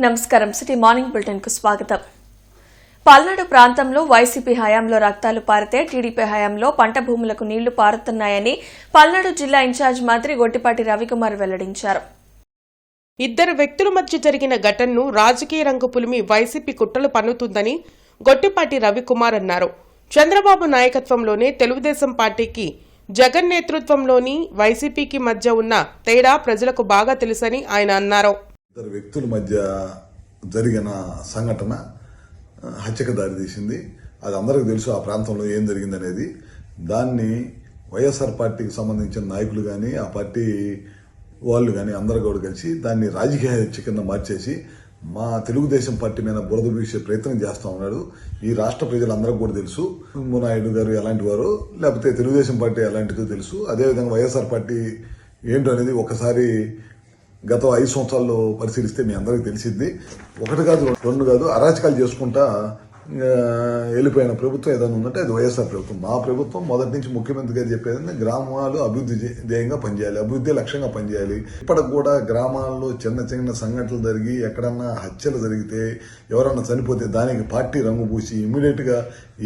నమస్కారం city morning bulletin కు స్వాగతం. పల్నాడు ప్రాంతంలో వైసీపీ హయాంలో రక్తాలు పారితే టీడీపీ హయాంలో పంట భూములకు నీళ్లు పారుతున్నాయని పల్నాడు జిల్లా ఇన్ఛార్జ్ మంత్రి గొట్టిపాటి రవికుమార్ వెల్లడించారు. ఇద్దరు వ్యక్తుల మధ్య జరిగిన ఘటనను రాజకీయ రంగు పులిమి వైసీపీ కుట్రలు పన్నుతుందని గొట్టిపాటి రవికుమార్ అన్నారు. చంద్రబాబు నాయకత్వంలోనే తెలుగుదేశం పార్టీకి, జగన్ నేతృత్వంలోని వైసీపీకి మధ్య ఉన్న తేడా ప్రజలకు బాగా తెలుసని ఆయన అన్నారు. ఇద్దరు వ్యక్తుల మధ్య జరిగిన సంఘటన హత్యకు దారితీసింది. అది అందరికీ తెలుసు ఆ ప్రాంతంలో ఏం జరిగిందనేది. దాన్ని వైఎస్ఆర్ పార్టీకి సంబంధించిన నాయకులు కానీ, ఆ పార్టీ వాళ్ళు కానీ అందరూ కూడా కలిసి దాన్ని రాజకీయ హత్య కింద మార్చేసి మా తెలుగుదేశం పార్టీ మీద బురద వీసే ప్రయత్నం చేస్తూ ఉన్నాడు. ఈ రాష్ట్ర ప్రజలందరికీ కూడా తెలుసు నాయుడు గారు ఎలాంటి వారు, లేకపోతే తెలుగుదేశం పార్టీ ఎలాంటిదో తెలుసు. అదేవిధంగా వైఎస్ఆర్ పార్టీ ఏంటో అనేది ఒకసారి గత 5 సంవత్సరాల్లో పరిశీలిస్తే మీ అందరికీ తెలిసింది. ఒకటి కాదు, రెండు కాదు, అరాచకాలు చేసుకుంటా వెళ్ళిపోయిన ప్రభుత్వం ఏదైనా ఉందంటే అది వైఎస్ఆర్ ప్రభుత్వం. మా ప్రభుత్వం మొదటి నుంచి ముఖ్యమంత్రి గారు చెప్పేది గ్రామాలు అభివృద్ధి ధ్యేయంగా పనిచేయాలి, అభివృద్ధి లక్ష్యంగా పనిచేయాలి. ఇప్పటికి కూడా గ్రామాల్లో చిన్న చిన్న సంఘటనలు జరిగి ఎక్కడన్నా హత్యలు జరిగితే, ఎవరన్నా చనిపోతే దానికి పార్టీ రంగు పూసి ఇమ్మీడియట్ గా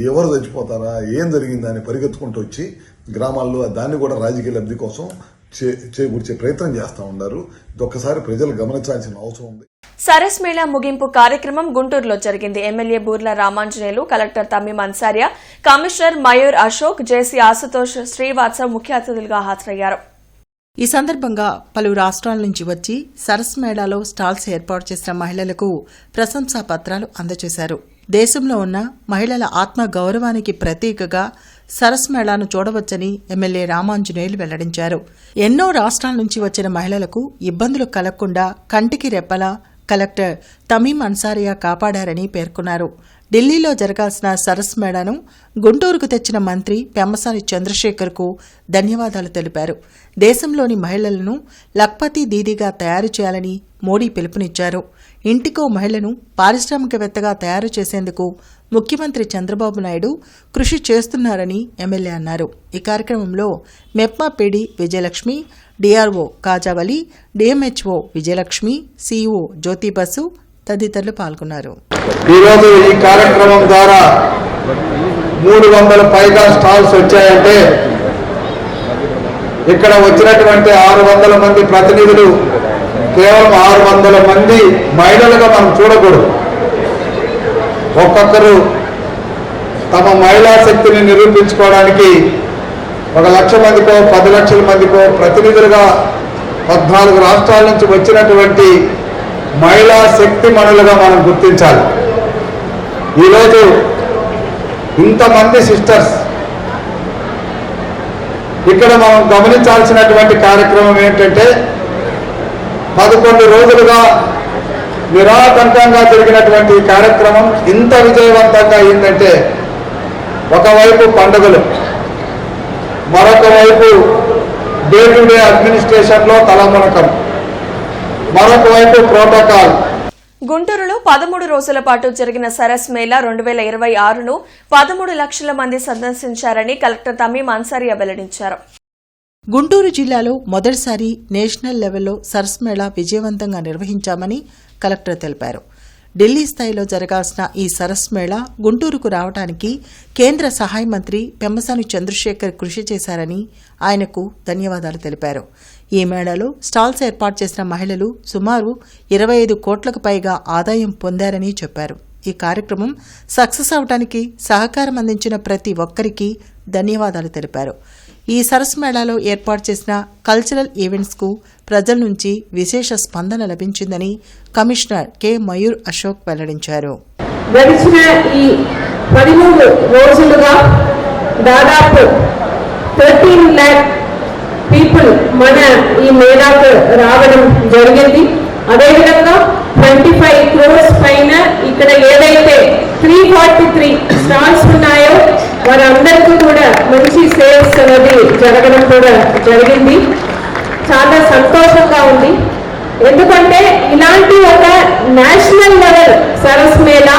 ఎవరు చచ్చిపోతారా, ఏం జరిగిందని పరిగెత్తుకుంటూ వచ్చి గ్రామాల్లో దాన్ని కూడా రాజకీయ లబ్ధి కోసం చేకూర్చే ప్రయత్నం చేస్తూ ఉన్నారు. ఇది ఒక్కసారి ప్రజలు గమనించాల్సిన అవసరం ఉంది. సరస్ మేళా ముగింపు కార్యక్రమం గుంటూరులో జరిగింది. MLA Boorla Ramanjaneyulu, collector Tameem Ansariya, commissioner Mayur Ashok, JC Ashutosh Srivatsav ముఖ్య అతిథులుగా హాజరయ్యారు. ఈ సందర్భంగా పలు రాష్ట్రాల నుంచి వచ్చి సరస్ మేళాలో స్టాల్స్ ఏర్పాటు చేసిన మహిళలకు ప్రశంసా పత్రాలు అందజేశారు. దేశంలో ఉన్న మహిళల ఆత్మ గౌరవానికి ప్రతీకగా సరస్ మేళాను చూడవచ్చని ఎమ్మెల్యే రామాంజనేయులు వెల్లడించారు. ఎన్నో రాష్ట్రాల నుంచి వచ్చిన మహిళలకు ఇబ్బందులు కలగకుండా కంటికి రెప్పలా కలెక్టర్ తమీం అన్సారియా కాపాడారని పేర్కొన్నారు. ఢిల్లీలో జరగాల్సిన సరస్ మేళాను గుంటూరుకు తెచ్చిన మంత్రి పెమ్మసాని చంద్రశేఖర్కు ధన్యవాదాలు తెలిపారు. దేశంలోని మహిళలను లఖ్పతి దీదీగా తయారు చేయాలని మోడీ పిలుపునిచ్చారు. ఇంటికో మహిళను పారిశ్రామికవేత్తగా తయారు చేసేందుకు ముఖ్యమంత్రి చంద్రబాబు నాయుడు కృషి చేస్తున్నారని ఎమ్మెల్యే అన్నారు. ఈ కార్యక్రమంలో MEPMA PD Vijayalakshmi, DRO Kajavali, DMHO Vijayalakshmi, CEO Jyothi Basu తదితరులు పాల్గొన్నారు. ఈరోజు ఈ కార్యక్రమం ద్వారా 300 పైగా స్టాల్స్ వచ్చాయంటే ఇక్కడ వచ్చినటువంటి 600 మంది ప్రతినిధులు కేవలం 600 మంది మహిళలుగా మనం చూడకూడదు. ఒక్కొక్కరు తమ మహిళా శక్తిని నిరూపించుకోవడానికి 1 లక్ష మందికో 10 లక్షల మందికో ప్రతినిధులుగా 14 రాష్ట్రాల నుంచి వచ్చినటువంటి మహిళా శక్తి మనులుగా మనం గుర్తించాలి. ఈరోజు ఇంతమంది సిస్టర్స్ ఇక్కడ మనం గమనించాల్సినటువంటి కార్యక్రమం ఏంటంటే 11 రోజులుగా నిరాటంకంగా జరిగినటువంటి కార్యక్రమం ఇంత విజయవంతంగా అయిందంటే ఒకవైపు పండుగలు, మరొక వైపు డే టు డే అడ్మినిస్ట్రేషన్లో తలమునకం, మరొక వైపు ప్రోటోకాల్. గుంటూరులో 13 రోజుల పాటు జరిగిన సరస్ మేళా 2026ను 13 లక్షల మంది సందర్శించారని కలెక్టర్ తమీం అన్సారియా వెల్లడించారు. గుంటూరు జిల్లాలో మొదటిసారి నేషనల్ లెవెల్లో సరస్ మేళా విజయవంతంగా నిర్వహించామని కలెక్టర్ తెలిపారు. ఢిల్లీ స్థాయిలో జరగాల్సిన ఈ సరస్ మేళా గుంటూరుకు రావడానికి కేంద్ర సహాయ మంత్రి పెమ్మసాని చంద్రశేఖర్ కృషి చేశారని ఆయనకు ధన్యవాదాలు తెలిపారు. ఈ మేళాలో స్టాల్స్ ఏర్పాటు చేసిన మహిళలు సుమారు 25 కోట్లకు పైగా ఆదాయం పొందారని చెప్పారు. ఈ కార్యక్రమం సక్సెస్ అవడానికి సహకారం అందించిన ప్రతి ఒక్కరికి ధన్యవాదాలు తెలిపారు. ఈ సరస్ మేళాలో ఏర్పాటు చేసిన కల్చరల్ ఈవెంట్స్కు ప్రజల నుంచి విశేష స్పందన లభించిందని కమిషనర్ కె మయూర్ అశోక్ వెల్లడించారు. గడిచిన ఈ 13 రోజులుగా దాదాపు 13 lakh పీపుల్ మన ఈ మేళాకు రావడం జరిగింది. అదేవిధంగా 25 crores పైన ఇక్కడ ఏదైతే 343 స్టాల్స్ ఉన్నాయో వారందరికీ కూడా మంచి సేల్స్ అనేది జరగడం కూడా జరిగింది. చాలా సంతోషంగా ఉంది. ఎందుకంటే ఇలాంటి ఒక నేషనల్ లెవెల్ సరస్ మేళా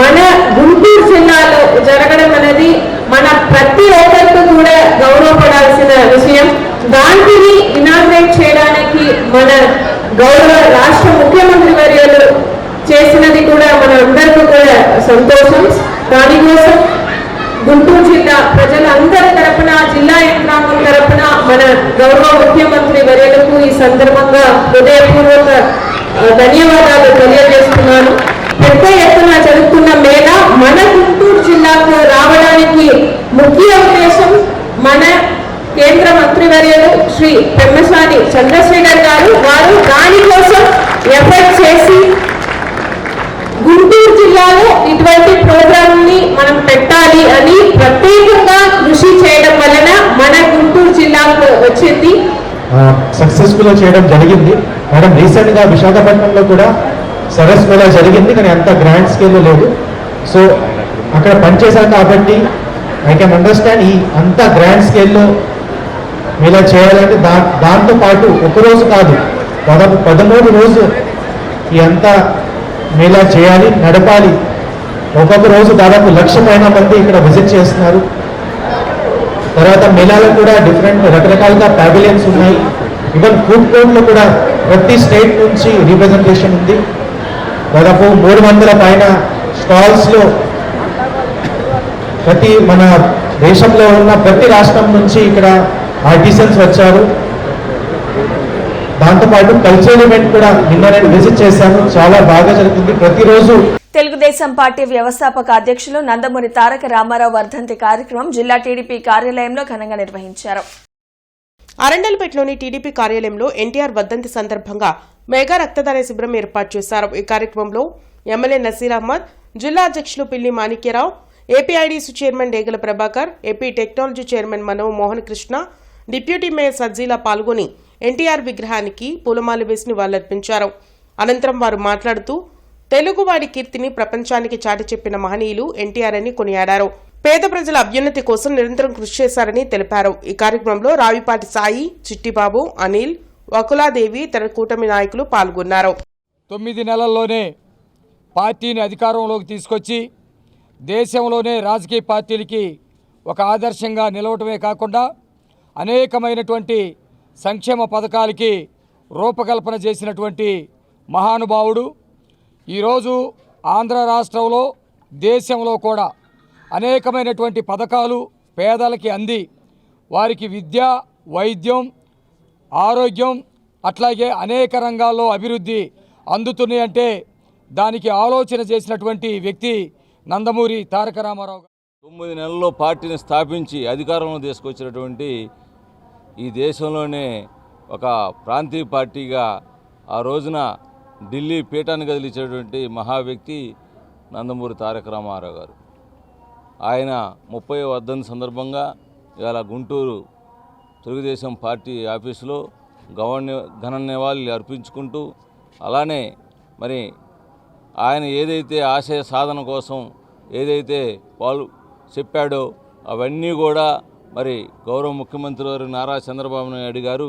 మన గుంటూరు జిల్లాలో జరగడం అనేది మన ప్రతి ఒక్కరికి కూడా గౌరవపడాల్సిన విషయం. దానిని ఇనాగ్రేట్ చేయడానికి మన గౌరవ రాష్ట్ర ముఖ్యమంత్రి వర్యులు చేసినది కూడా మన అందరికీ కూడా సంతోషం. దానికోసం గుంటూరు జిల్లా ప్రజలందరి తరపున, జిల్లా యంత్రాంగం తరపున మన గౌరవ ముఖ్యమంత్రి వర్యులకు ఈ సందర్భంగా హృదయపూర్వక ధన్యవాదాలు తెలియజేస్తున్నాను. పెద్ద ఎత్తున జరుగుతున్న మేళ మన గుంటూరు జిల్లాకు రావడానికి ముఖ్య ఉద్దేశం మన కేంద్ర మంత్రివర్యులు శ్రీ పెమ్మసాని చంద్రశేఖర్ గారు. వారు దానికోసం ఎఫర్ట్ చేసి గుంటూరు జిల్లాలో ఇటువంటి ప్రోగ్రామ్ ని మనం పెట్టాలి అని ప్రత్యేకంగా కృషి చేయడం వలన మన గుంటూరు జిల్లాకు వచ్చింది. సక్సెస్ఫుల్ గా చేయడం జరిగింది మేడం. రీసెంట్ గా విశాఖపట్నంలో కూడా సరస్ మేళా జరిగింది, కానీ అంత గ్రాండ్ స్కేల్లో లేదు. సో అక్కడ పనిచేశాను కాబట్టి ఐ కెన్ అండర్స్టాండ్ ఈ అంత గ్రాండ్ స్కేల్లో మేళా చేయాలంటే దాంతో పాటు ఒకరోజు కాదు, దాదాపు 13 రోజు ఈ అంతా మేళా చేయాలి, నడపాలి. ఒక్కొక్క రోజు దాదాపు 1,00,000 పైన మంది ఇక్కడ విజిట్ చేస్తున్నారు. తర్వాత మేళాలో కూడా డిఫరెంట్ రకరకాలుగా ప్యావిలియన్స్ ఉన్నాయి. ఈవెన్ ఫుడ్ కోర్ట్లో కూడా ప్రతి స్టేట్ నుంచి రిప్రజెంటేషన్ ఉంది. దాదాపు 300 పైన స్టాల్స్లో మన దేశంలో ఉన్న ప్రతి రాష్ట్రం నుంచి ఇక్కడ ఆర్టిసన్స్ వచ్చారు. దాంతోపాటు కల్చరల్ ఈవెంట్ కూడా నిన్న నేను విజిట్ చేశాను, చాలా బాగా జరుగుతుంది ప్రతిరోజు. తెలుగుదేశం పార్టీ వ్యవస్థాపక అధ్యక్షులు నందమూరి తారక రామారావు వర్ధంతి కార్యక్రమం జిల్లా టీడీపీ కార్యాలయంలో ఘనంగా నిర్వహించారు. అరండల్పేటలోని టీడీపీ కార్యాలయంలో ఎన్టీఆర్ వర్ధంతి సందర్భంగా మెగా రక్తదాన శిబిరం ఏర్పాటు చేశారు. ఈ కార్యక్రమంలో ఎమ్మెల్యే నసీర్ అహ్మద్, జిల్లా అధ్యక్షులు Pilli Manikyarao, APIDC chairman Degala Prabhakar, AP technology chairman Manohar Mohan Krishna, deputy mayor Sajjala పాల్గొని ఎన్టీఆర్ విగ్రహానికి పూలమాల వేసి నివాళులర్పించారు. అనంతరం వారు మాట్లాడుతూ తెలుగువాడి కీర్తిని ప్రపంచానికి చాటి చెప్పిన మహనీయులు ఎన్టీఆర్ అని కొనియాడారు. పేద ప్రజల అభ్యున్నతి కోసం నిరంతరం కృషి చేశారని తెలిపారు. ఈ కార్యక్రమంలో రావిపాటి సాయి, చిట్టిబాబు, అనిల్, వకులాదేవి తన కూటమి నాయకులు పాల్గొన్నారు. 9 నెలల్లోనే పార్టీని అధికారంలోకి తీసుకొచ్చి దేశంలోనే రాజకీయ పార్టీలకి ఒక ఆదర్శంగా నిలవటమే కాకుండా అనేకమైనటువంటి సంక్షేమ పథకాలకి రూపకల్పన చేసినటువంటి మహానుభావుడు. ఈరోజు ఆంధ్ర రాష్ట్రంలో, దేశంలో కూడా అనేకమైనటువంటి పథకాలు పేదలకి అంది వారికి విద్య, వైద్యం, ఆరోగ్యం అట్లాగే అనేక రంగాల్లో అభివృద్ధి అందుతున్నాయంటే దానికి ఆలోచన చేసినటువంటి వ్యక్తి నందమూరి తారక రామారావు. 9 నెలల్లో పార్టీని స్థాపించి అధికారంలో తీసుకొచ్చినటువంటి ఈ దేశంలోనే ఒక ప్రాంతీయ పార్టీగా ఆ రోజున ఢిల్లీ పీఠాన్ని కదిలించేటువంటి మహా వ్యక్తి నందమూరి తారక రామారావు గారు. ఆయన 30వ వర్ధంతి సందర్భంగా ఇవాళ గుంటూరు తెలుగుదేశం పార్టీ ఆఫీసులో ఘన నివాళులు అర్పించుకుంటూ, అలానే మరి ఆయన ఏదైతే ఆశయ సాధన కోసం ఏదైతే చెప్పాడో అవన్నీ కూడా మరి గౌరవ ముఖ్యమంత్రి వారు నారా చంద్రబాబు నాయుడు గారు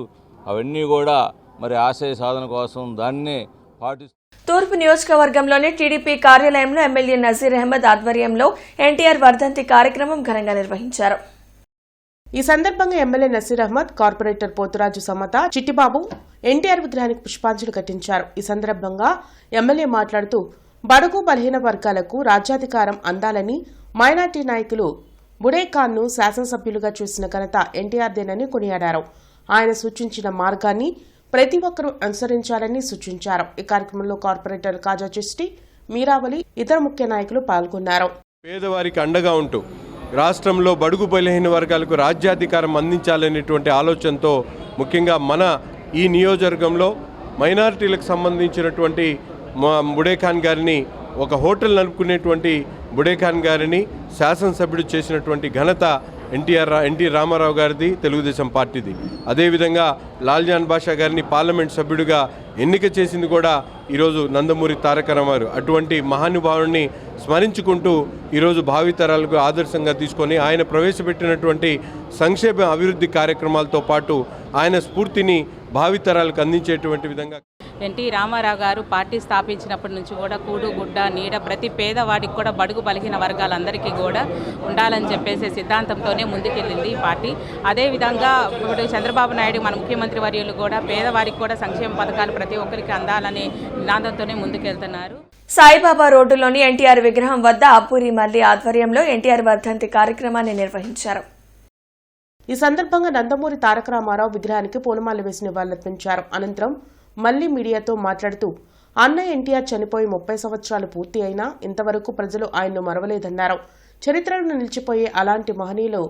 అవన్నీ కూడా మరి ఆశయ సాధన కోసం దాన్నే పాటిస్తూ తూర్పు నియోజకవర్గంలోని టీడీపీ కార్యాలయంలో ఎమ్మెల్యే నజీర్ అహ్మద్ ఆధ్వర్యంలో ఎన్టీఆర్ వర్ధంతి కార్యక్రమం ఘనంగా నిర్వహించారు. ఈ సందర్భంగా ఎమ్మెల్యే నసీర్ అహ్మద్, కార్పొరేటర్ పోతురాజు సమత, చిట్టిబాబు ఎన్టీఆర్ విగ్రహానికి పుష్పాంజలి ఘటించారు. ఈ సందర్భంగా ఎమ్మెల్యే మాట్లాడుతూ బడుగు బలహీన వర్గాలకు రాజ్యాధికారం అందాలని మైనార్టీ నాయకులు బుడేఖాన్ను శాసనసభ్యులుగా చూసిన ఘనత ఎన్టీఆర్దేనని కొనియాడారు. ఆయన సూచించిన మార్గాన్ని ప్రతి ఒక్కరూ అనుసరించాలని సూచించారు. ఈ కార్యక్రమంలో కార్పొరేటర్ కాజా చిష్టి, మీరావలి, ఇతర ముఖ్య నాయకులు పాల్గొన్నారు. పేదవారికి అండగా ఉంటూ రాష్ట్రంలో బడుగు బలహీన వర్గాలకు రాజ్యాధికారం అందించాలనేటువంటి ఆలోచనతో ముఖ్యంగా మన ఈ నియోజకవర్గంలో మైనారిటీలకు సంబంధించినటువంటి బుడేఖాన్ గారిని, ఒక హోటల్ నడుపుకునేటువంటి బుడేఖాన్ గారిని శాసనసభ్యుడు చేసినటువంటి ఘనత ఎన్టీ రామారావు గారిది, తెలుగుదేశం పార్టీది. అదేవిధంగా లాల్జాన్ బాషా గారిని పార్లమెంట్ సభ్యుడిగా ఎన్నిక చేసింది కూడా ఈరోజు నందమూరి తారక రామారావు. అటువంటి మహానుభావుడిని స్మరించుకుంటూ ఈరోజు భావితరాలకు ఆదర్శంగా తీసుకొని ఆయన ప్రవేశపెట్టినటువంటి సంక్షేమ అభివృద్ధి కార్యక్రమాలతో పాటు ఆయన స్ఫూర్తిని భావితరాలకు అందించేటువంటి విధంగా ఎన్టీ రామారావు గారు పార్టీ స్థాపించినప్పటి నుంచి కూడా కూడు గుడ్డ నీడ ప్రతి పేదవాడికి కూడా బడుగు బలహీన వర్గాలందరికీ కూడా ఉండాలని చెప్పేసి సిద్ధాంతంతోనే ముందుకెళ్ళింది ఈ పార్టీ. అదేవిధంగా ఇప్పుడు చంద్రబాబు నాయుడు మన ముఖ్యమంత్రి వర్యులు కూడా పేదవారికి కూడా సంక్షేమ పథకాలు ప్రతి ఒక్కరికి అందాలనే నినాదంతోనే ముందుకెళ్తున్నారు. సాయిబాబా రోడ్డులోని ఎన్టీఆర్ విగ్రహం వద్ద అబ్బూరి మల్లి ఆధ్వర్యంలో ఎన్టీఆర్ వర్ధంతి కార్యక్రమాన్ని నిర్వహించారు. ఈ సందర్భంగా నందమూరి తారక రామారావు విగ్రహానికి పూలమాల వేసి నివాళులర్పించారు. అనంతరం మళ్లీ మీడియాతో మాట్లాడుతూ అన్న ఎన్టీఆర్ చనిపోయి 30 సంవత్సరాలు పూర్తి అయినా ఇంతవరకు ప్రజలు ఆయన్ను మరవలేదన్నారు. చరిత్రలో నిలిచిపోయే అలాంటి మహనీయులు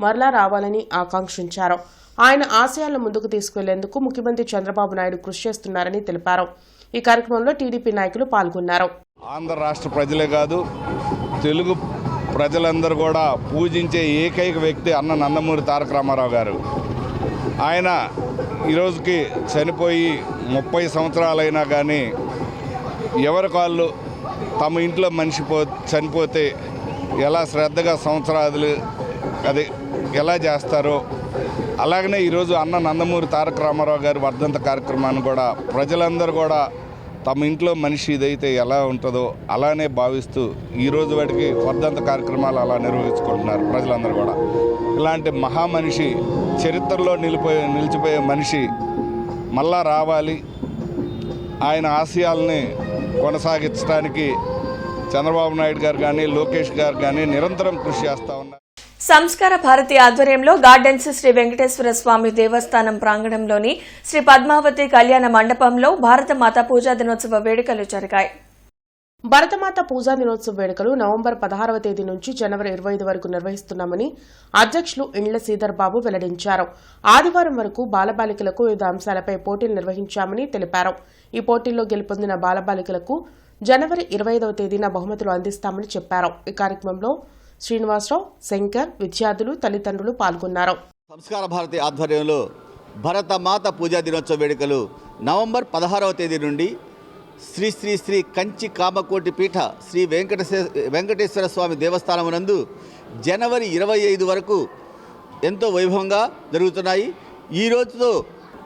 మరలా రావాలని ఆకాంక్షించారు. ఆయన ఆశయాలను ముందుకు తీసుకెళ్లేందుకు ముఖ్యమంత్రి చంద్రబాబు నాయుడు కృషి చేస్తున్నారని తెలిపారు. ఈ కార్యక్రమంలో టీడీపీ నాయకులు పాల్గొన్నారు. ఆంధ్ర రాష్ట్ర ప్రజలే కాదు, తెలుగు ప్రజలందరూ కూడా పూజించే ఏకైక వ్యక్తి అన్న నందమూరి తారక రామారావు గారు. ఆయన ఈరోజుకి చనిపోయి 30 సంవత్సరాలైనా కానీ ఎవరి కాళ్ళు తమ ఇంట్లో మనిషి చనిపోతే ఎలా శ్రద్ధగా సంవత్సరాలు అది ఎలా చేస్తారో అలాగనే ఈరోజు అన్న నందమూరి తారక రామారావు గారి వర్ధంత కార్యక్రమాన్ని కూడా ప్రజలందరూ కూడా తమ ఇంట్లో మనిషి ఇదైతే ఎలా ఉంటుందో అలానే భావిస్తూ ఈరోజు వాటికి వర్ధంత కార్యక్రమాలు అలా నిర్వహించుకుంటున్నారు ప్రజలందరూ కూడా. ఇలాంటి మహామనిషి, చరిత్రలో నిలిచిపోయే మనిషి మళ్ళా రావాలి, ఆయన ఆశయాల్ని కొనసాగించడానికి చంద్రబాబు నాయుడు గారు కానీ లోకేష్ గారు కానీ నిరంతరం కృషి చేస్తూ ఉన్నారు. సంస్కార భారతి ఆధ్వర్యంలో గార్డెన్స్ శ్రీ వెంకటేశ్వర స్వామి దేవస్థానం ప్రాంగణంలోని శ్రీ పద్మావతి కళ్యాణ మండపంలో భారతమాత పూజా దినోత్సవ వేడుకలు జరిగాయి. భరతమాత పూజా దినోత్సవ వేడుకలు నవంబర్ 16వ తేదీ నుంచి జనవరి 25 వరకు నిర్వహిస్తున్నామని అధ్యక్షులు ఇండ్ల శ్రీధర్ బాబు వెల్లడించారు. ఆదివారం వరకు బాలబాలికలకు వివిధ అంశాలపై పోటీలు నిర్వహించామని తెలిపారు. ఈ పోటీల్లో గెలుపొందిన బాలబాలికలకు జనవరి 25వ తేదీన బహుమతులు అందిస్తామని చెప్పారు. ఈ కార్యక్రమంలో శ్రీనివాసరావు, శంకర్, విద్యార్థులు, తల్లిదండ్రులు పాల్గొన్నారు. సంస్కార భారతి ఆధ్వర్యంలో భరతమాత పూజా దినోత్సవ వేడుకలు నవంబర్ 16వ తేదీ నుండి శ్రీ శ్రీ శ్రీ కంచి కామకోటి పీఠ శ్రీ వెంకటేశ్వర స్వామి దేవస్థానం నందు జనవరి 25 వరకు ఎంతో వైభవంగా జరుగుతున్నాయి. ఈ రోజుతో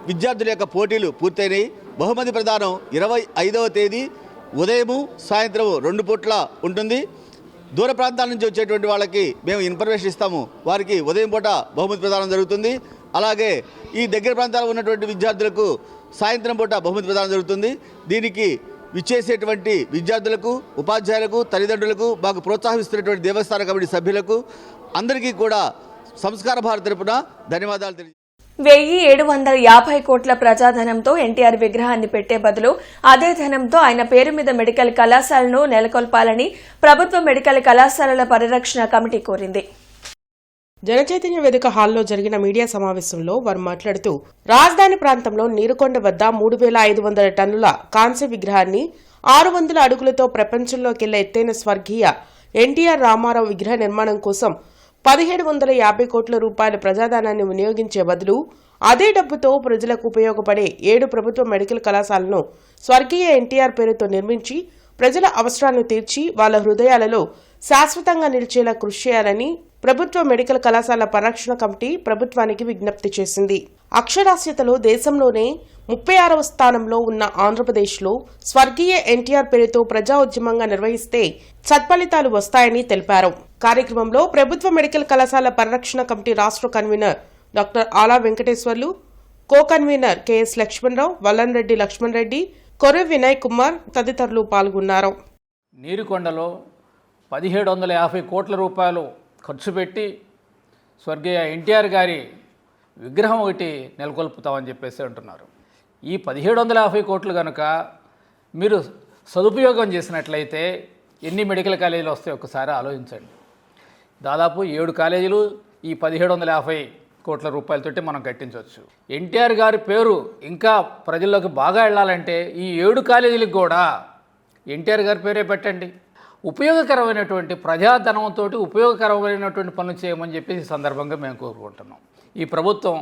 విద్యార్థుల యొక్క పోటీలు పూర్తయినాయి. బహుమతి ప్రదానం 25వ తేదీ ఉదయము సాయంత్రము 2 పూట్ల ఉంటుంది. దూర ప్రాంతాల నుంచి వచ్చేటువంటి వాళ్ళకి మేము ఇన్ఫర్మేషన్ ఇస్తాము. వారికి ఉదయం పూట బహుమతి ప్రదానం జరుగుతుంది. అలాగే ఈ దగ్గర ప్రాంతాల్లో ఉన్నటువంటి విద్యార్థులకు సాయంత్రం పూట బహుమతి ప్రదానం జరుగుతుంది. దీనికి విచ్చేసేటువంటి విద్యార్థులకు, ఉపాధ్యాయులకు, తల్లిదండ్రులకు, మాకు ప్రోత్సాహిస్తున్నటువంటి దేవస్థాన కమిటీ సభ్యులకు అందరికీ కూడా సంస్కార భారతి తరపున ధన్యవాదాలు తెలియజేస్తున్నాను. 1,750 కోట్ల ప్రజాధనంతో ఎన్టీఆర్ విగ్రహాన్ని పెట్టే బదులు అదే ధనంతో ఆయన పేరు మీద మెడికల్ కళాశాలను నెలకొల్పాలని ప్రభుత్వ మెడికల్ కళాశాలల పరిరక్షణ కమిటీ కోరింది. జనచైతన్య వేదిక హాల్లో జరిగిన మీడియా సమావేశంలో వారు మాట్లాడుతూ రాజధాని ప్రాంతంలో నీరుకొండ వద్ద 3,500 టన్నుల కాంస్య విగ్రహాన్ని 600 అడుగులతో ప్రపంచంలోకెళ్లే ఎత్తైన స్వర్గీయ ఎన్టీఆర్ రామారావు విగ్రహ నిర్మాణం కోసం 1,750 కోట్ల రూపాయల ప్రజాధనాన్ని వినియోగించే బదులు అదే డబ్బుతో ప్రజలకు ఉపయోగపడే 7 ప్రభుత్వ మెడికల్ కళాశాలను స్వర్గీయ ఎన్టీఆర్ పేరుతో నిర్మించి ప్రజల అవసరాలను తీర్చి వాళ్ల హృదయాలలో శాశ్వతంగా నిలిచేలా కృషి చేయాలని ప్రభుత్వ మెడికల్ కళాశాల పరిరక్షణ కమిటీ ప్రభుత్వానికి విజ్ఞప్తి చేసింది. అక్షరాస్యతలో దేశంలోనే 36వ స్థానంలో ఉన్న ఆంధ్రప్రదేశ్లో స్వర్గీయ ఎన్టీఆర్ పేరుతో ప్రజా ఉద్యమంగా నిర్వహిస్తే సత్ఫలితాలు వస్తాయని తెలిపారు. కార్యక్రమంలో ప్రభుత్వ మెడికల్ కళాశాల పరిరక్షణ కమిటీ రాష్ట్ర convener doctor Ala Venkateswarlu, co convener KS Lakshmanarao, Vallanreddy Lakshman Reddy, Korre Vinay Kumar తదితరులు పాల్గొన్నారు. నీరుకొండలో 1,750 కోట్ల రూపాయలు ఖర్చు పెట్టి స్వర్గీయ ఎన్టీఆర్ గారి విగ్రహం ఒకటి నెలకొల్పుతామని చెప్పేసి అంటున్నారు. ఈ 1,750 కోట్లు కనుక మీరు సదుపయోగం చేసినట్లయితే ఎన్ని మెడికల్ కాలేజీలు వస్తాయో ఒకసారి ఆలోచించండి. దాదాపు 7 కాలేజీలు ఈ 1,750 కోట్ల రూపాయలతోటి మనం కట్టించవచ్చు. ఎన్టీఆర్ గారి పేరు ఇంకా ప్రజల్లోకి బాగా వెళ్ళాలంటే ఈ 7 కాలేజీలకు కూడా ఎన్టీఆర్ గారి పేరే పెట్టండి. ఉపయోగకరమైనటువంటి ప్రజాధనంతో ఉపయోగకరమైనటువంటి పనులు చేయమని చెప్పేసి ఈ సందర్భంగా మేము కోరుకుంటున్నాం. ఈ ప్రభుత్వం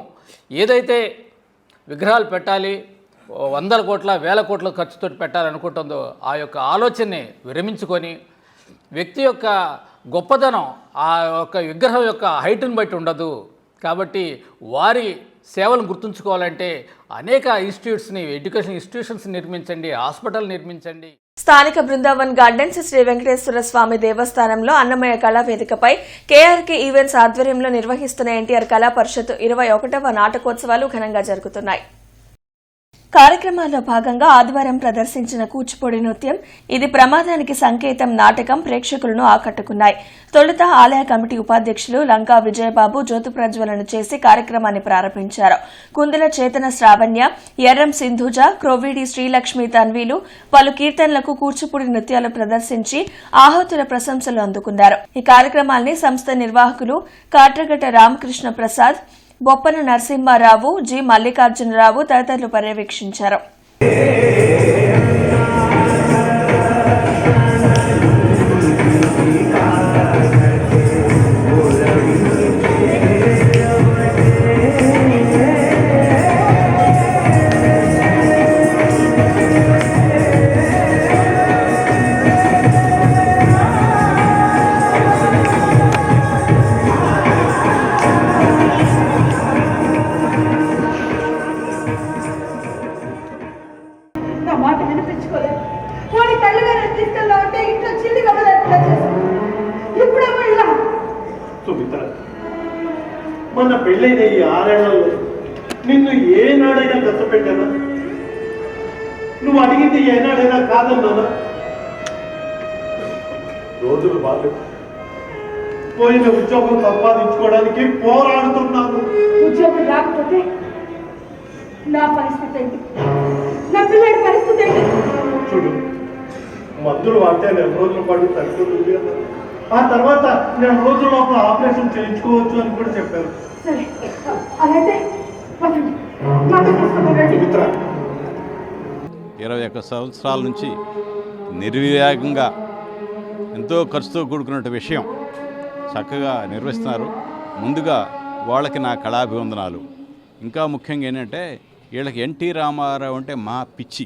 ఏదైతే విగ్రహాలు పెట్టాలి, 100 కోట్ల 1000 కోట్ల ఖర్చుతో పెట్టాలనుకుంటుందో ఆ యొక్క ఆలోచనని విరమించుకొని వ్యక్తి యొక్క గొప్పదనం ఆ యొక్క విగ్రహం యొక్క హైట్ని బట్టి ఉండదు. కాబట్టి వారి సేవలను గుర్తుంచుకోవాలంటే అనేక ఇన్స్టిట్యూట్స్ని, ఎడ్యుకేషన్ ఇన్స్టిట్యూషన్స్ నిర్మించండి, హాస్పిటల్ నిర్మించండి. స్థానిక బృందావన్ గార్డెన్స్ శ్రీ వెంకటేశ్వర స్వామి దేవస్థానంలో అన్నమయ్య కళా వేదికపై కేఆర్కే ఈవెంట్స్ ఆధ్వర్యంలో నిర్వహిస్తున్న ఎన్టీఆర్ కళా పరిషత్ 21వ నాటకోత్సవాలు ఘనంగా జరుగుతున్నాయి. కార్యక్రమాల్లో భాగంగా ఆదివారం ప్రదర్శించిన కూచిపూడి నృత్యం ఇది ప్రమాదానికి సంకేతం నాటకం ప్రేక్షకులను ఆకట్టుకున్నాయి. తొలుత ఆలయ కమిటీ ఉపాధ్యక్షులు లంకా విజయబాబు జ్యోతి ప్రజ్వలన చేసి కార్యక్రమాన్ని ప్రారంభించారు. కుందల చేతన శ్రావణ్య, ఎర్రం సింధుజ, క్రోవిడి శ్రీలక్ష్మి తన్వీలు పలు కీర్తనలకు కూచిపూడి నృత్యాలు ప్రదర్శించి ఆహుతుల ప్రశంసలు అందుకున్నారు. ఈ కార్యక్రమాన్ని సంస్థ నిర్వాహకులు కాట్రగడ్డ రామకృష్ణ ప్రసాద్, బొప్పన నరసింహారావు, జి మల్లికార్జునరావు తదితరులు పర్యవేక్షించారు. మన పెళ్ళైన ఈ 6 ఏళ్లలో నిన్ను ఏనాడైనా కష్టపెట్టానా? నువ్వు అడిగింది ఏనాడైనా కాదన్నానా? రోజులు బాగా పోయిన ఉద్యోగం సంపాదించుకోవడానికి పోరాడుతున్నాను. ఉద్యోగం రాకపోతే నా పరిస్థితి ఏంటి? నా పిల్లడి పరిస్థితి ఏంటి? చూడు, మందులు వాడితే 2 రోజుల పాటు తగ్గుతుంది అన్నారు. ఆ తర్వాత 2 రోజుల లోపల ఆపరేషన్ చేయించుకోవచ్చు అని కూడా చెప్పారు. సరే, అలాగే 21 సంవత్సరాల నుంచి నిర్వివేగంగా ఎంతో ఖర్చుతో కూడుకున్న విషయం చక్కగా నిర్వహిస్తున్నారు. ముందుగా వాళ్ళకి నా కళాభివందనాలు. ఇంకా ముఖ్యంగా ఏంటంటే వీళ్ళకి ఎన్టీ రామారావు అంటే మా పిచ్చి.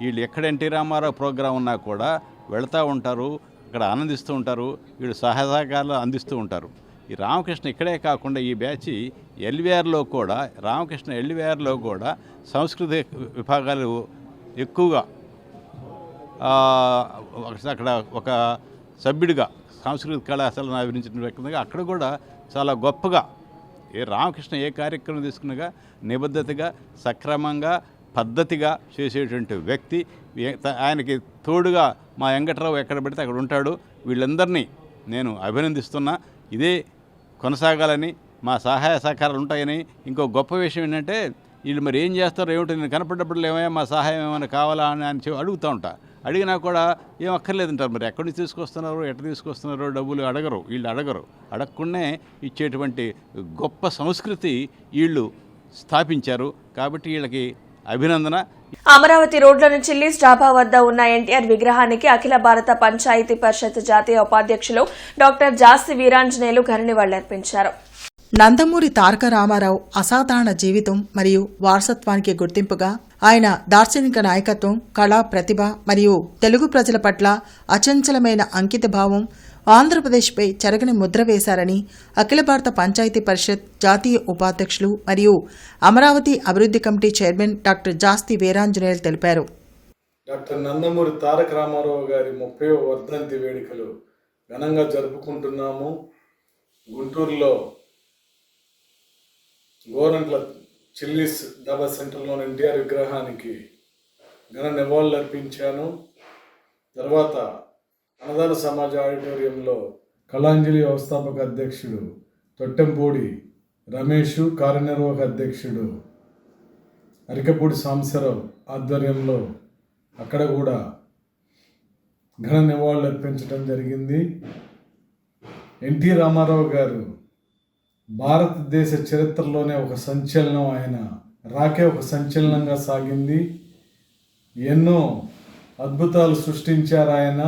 వీళ్ళు ఎక్కడ ఎన్టీ రామారావు ప్రోగ్రాం ఉన్నా కూడా వెళుతూ ఉంటారు, ఇక్కడ ఆనందిస్తూ ఉంటారు, వీళ్ళు సహకారాలు అందిస్తూ ఉంటారు. ఈ రామకృష్ణ ఇక్కడే కాకుండా ఈ బ్యాచ్ ఎల్వీఆర్లో కూడా ఎల్వీఆర్లో కూడా సంస్కృతి విభాగాలు ఎక్కువగా అక్కడ ఒక సభ్యుడిగా సాంస్కృతిక కళాశాలను అభివరించిన వ్యక్తిగా అక్కడ కూడా చాలా గొప్పగా రామకృష్ణ ఏ కార్యక్రమం తీసుకున్నగా నిబద్ధతగా సక్రమంగా పద్ధతిగా చేసేటువంటి వ్యక్తి. ఆయనకి తోడుగా మా వెంకట్రావు ఎక్కడ పెడితే అక్కడ ఉంటాడు. వీళ్ళందరినీ నేను అభినందిస్తున్నా. ఇదే కొనసాగాలని, మా సహాయ సహకారాలు ఉంటాయని. ఇంకో గొప్ప విషయం ఏంటంటే వీళ్ళు మరి ఏం చేస్తారో ఏమిటో నేను కనపడ్డప్పుడు ఏమైనా మా సహాయం ఏమైనా కావాలా అని అడుగుతూ ఉంటా. అడిగినా కూడా ఏం అక్కర్లేదంటారు. మరి ఎక్కడి నుంచి తీసుకొస్తున్నారు, ఎట్లా తీసుకొస్తున్నారో డబ్బులు అడగరు. వీళ్ళు అడగకుండానే ఇచ్చేటువంటి గొప్ప సంస్కృతి వీళ్ళు స్థాపించారు. కాబట్టి వీళ్ళకి అభినందన. అమరావతి రోడ్లోని చిల్లీస్ డాబా వద్ద ఉన్న ఎన్టీఆర్ విగ్రహానికి అఖిల భారత పంచాయతీ పరిషత్ జాతీయ ఉపాధ్యక్షులు డాక్టర్ జాస్తి వీరాంజనేయులు ఘన నివాళులర్పించారు. నందమూరి తారక రామారావు అసాధారణ జీవితం మరియు వారసత్వానికి గుర్తింపుగా ఆయన దార్శనిక నాయకత్వం, కళా ప్రతిభ మరియు తెలుగు ప్రజల పట్ల అచంచలమైన అంకితభావం ఆంధ్రప్రదేశ్పై చెరగని ముద్ర వేశారని అఖిల భారత పంచాయతీ పరిషత్ జాతీయ ఉపాధ్యక్షులు మరియు అమరావతి అభివృద్ధి కమిటీ చైర్మన్ డాక్టర్ జాస్తి వీరాంజనేయులు తెలిపారు. డాక్టర్ నందమూరి తారక రామారావు గారి 30వ వర్ధంతి వేడుకలు ఘనంగా జరుపుకుంటున్నాము. గుంటూరులో గోరంట్ల చిల్లీస్ డాబా సెంటర్లోని ఎన్టీఆర్ విగ్రహానికి ఘన నివాళులు అర్పించాను. తర్వాత అన్నదాన సమాజ ఆడిటోరియంలో కళాంజలి వ్యవస్థాపక అధ్యక్షుడు తొట్టెంపూడి రమేష్, కార్యనిర్వాహక అధ్యక్షుడు అరికపూడి సాంబశివరావు ఆధ్వర్యంలో అక్కడ కూడా ఘన నివాళులు అర్పించడం జరిగింది. ఎన్టీ రామారావు గారు భారతదేశ చరిత్రలోనే ఒక సంచలనం. ఆయన రాకే ఒక సంచలనంగా సాగింది. ఎన్నో అద్భుతాలు సృష్టించారు ఆయన.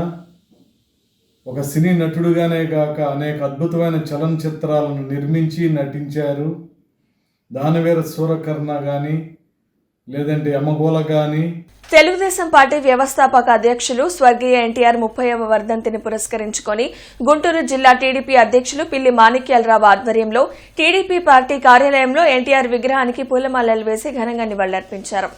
ఒక సినీ నటుడుగానే కాక అనేక అద్భుతమైన చలనచిత్రాలను నిర్మించి నటించారు. దానవీర సూరకర్ణ కానీ, లేదంటే యమగోళ కానీ. తెలుగుదేశం పార్టీ వ్యవస్థాపక అధ్యక్షులు స్వర్గీయ ఎన్టీఆర్ 30వ వర్ధంతిని పురస్కరించుకొని గుంటూరు జిల్లా టీడీపీ అధ్యక్షులు పిల్లి మాణిక్యాలరావు ఆధ్వర్యంలో టీడీపీ పార్టీ కార్యాలయంలో ఎన్టీఆర్ విగ్రహానికి పూలమాలలు వేసి ఘనంగా నివాళులర్పించారు.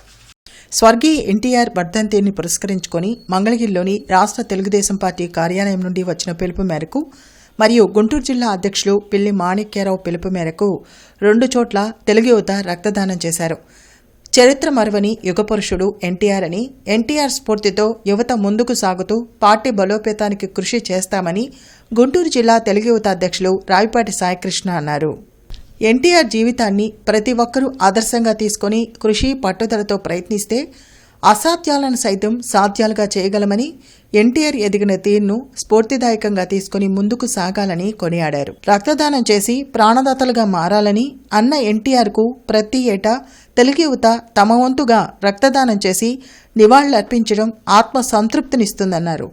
స్వర్గీయ ఎన్టీఆర్ వర్ధంతిని పురస్కరించుకొని మంగళగిరిలోని రాష్ట్ర తెలుగుదేశం పార్టీ కార్యాలయం నుండి వచ్చిన పిలుపు మేరకు మరియు గుంటూరు జిల్లా అధ్యక్షులు పిల్లి మాణిక్యాలరావు పిలుపు మేరకు 2 చోట్ల తెలుగు యువత రక్తదానం చేశారు. చరిత్ర మరువని యుగపురుషుడు ఎన్టీఆర్ అని, ఎన్టీఆర్ స్ఫూర్తితో యువత ముందుకు సాగుతూ పార్టీ బలోపేతానికి కృషి చేస్తామని గుంటూరు జిల్లా తెలుగు యువత అధ్యక్షులు రావిపాటి సాయికృష్ణ అన్నారు. ఎన్టీఆర్ జీవితాన్ని ప్రతి ఒక్కరూ ఆదర్శంగా తీసుకుని కృషి పట్టుదలతో ప్రయత్నిస్తే అసాధ్యాలను సైతం సాధ్యాలుగా చేయగలమని, ఎన్టీఆర్ ఎదిగిన తీరును స్ఫూర్తిదాయకంగా తీసుకుని ముందుకు సాగాలని కొనియాడారు. రక్తదానం చేసి ప్రాణదాతలుగా మారాలని అన్న ఎన్టీఆర్కు ప్రతి ఏటా తెలుగు యువత తమ వంతుగా రక్తదానం చేసి నివాళులర్పించడం ఆత్మ సంతృప్తినిస్తుందన్నారు.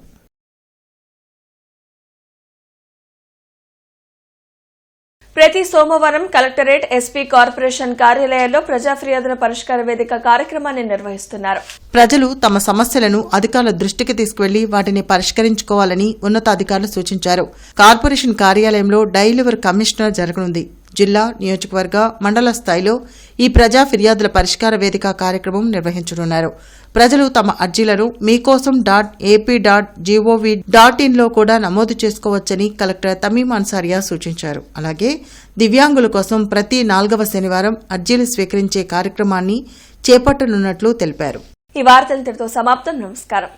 ప్రతి సోమవారం కలెక్టరేట్, ఎస్పీ, కార్పొరేషన్ కార్యాలయాల్లో ప్రజా ఫిర్యాదుల పరిష్కార వేదిక కార్యక్రమాన్ని నిర్వహిస్తున్నారు. ప్రజలు తమ సమస్యలను అధికారుల దృష్టికి తీసుకువెళ్లి వాటిని పరిష్కరించుకోవాలని ఉన్నతాధికారులు సూచించారు. కార్పొరేషన్ కార్యాలయంలో డైలివర్ కమిషనర్ జరగనుంది. జిల్లా, నియోజకవర్గ, మండల స్థాయిలో ఈ ప్రజా ఫిర్యాదుల పరిష్కార వేదిక కార్యక్రమం నిర్వహించనున్నారు. ప్రజలు తమ అర్జీలను meekosom.ap.gov.in లో కూడా నమోదు చేసుకోవచ్చని కలెక్టర్ తమీం అన్సారియా సూచించారు. అలాగే దివ్యాంగుల కోసం ప్రతి 4వ శనివారం అర్జీలు స్వీకరించే కార్యక్రమాన్ని చేపట్టనున్నట్లు తెలిపారు. ఈ వార్తలతో సమాప్తం. నమస్కారం.